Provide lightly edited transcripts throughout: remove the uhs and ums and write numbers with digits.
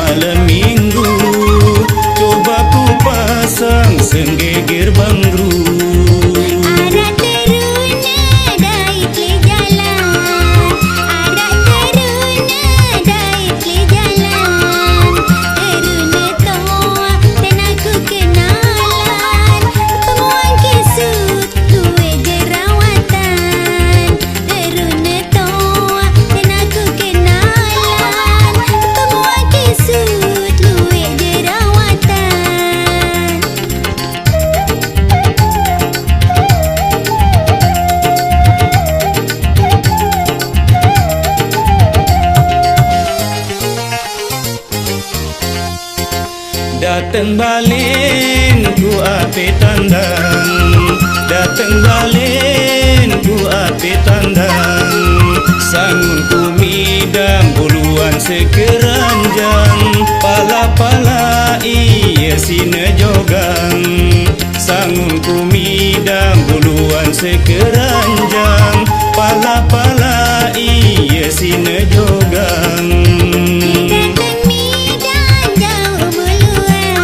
malam minggu, coba ku pasang senggegir bangru. Arak teruna dait le jalan, arak teruna dait le jalan. Teruna toa dan aku kenalan, pemuan kisut luwe jerawatan. Teruna toa dan aku kenalan, pemuan kisut luwe jerawatan. Dateng balen ku ape tandang, dateng balen ku ape tandang. Sangun ku midang buluan sekeranjang, pala-pala iya sine jogang. Sangun ku midang buluan sekeranjang, pala-pala iya sine jogang. Datang Medan jauh buluan,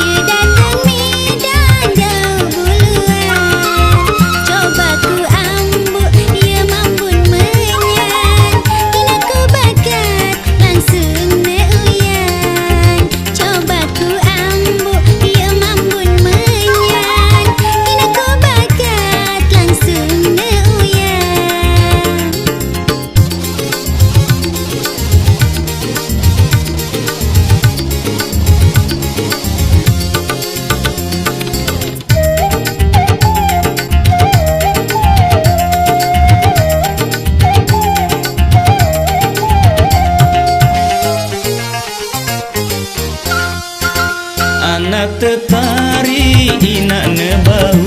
you datang Medan jauh buluan. Coba ku ambuk, you mambun menyan. Kini ku bakat langsung neuyan. Coba ku ambuk, you mambun menyan. Kini ku bakat langsung neuyan. Anak tetari inak ne bau,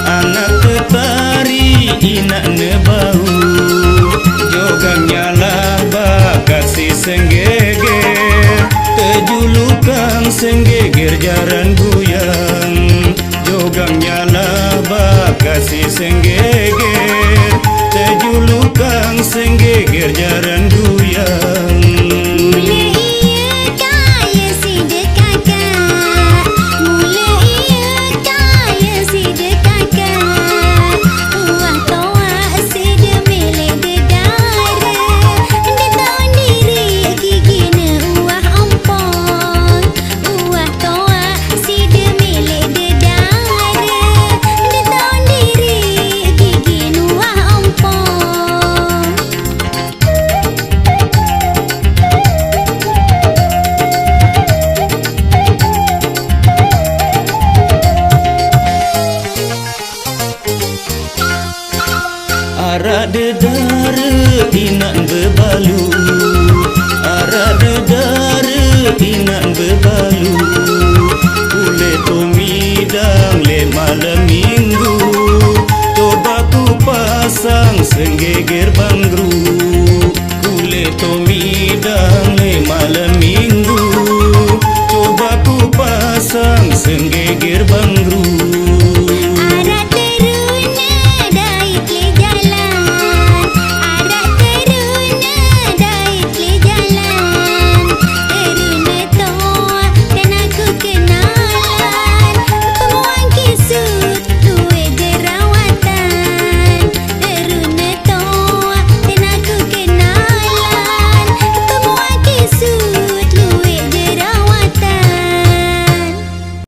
anak tetari inak ne bau. Jogangnya lah bakat si senggeger, tejulukan senggeger jaran guyang. Jogangnya lah bakat si senggeger, tejulukan senggeger jaran guyang.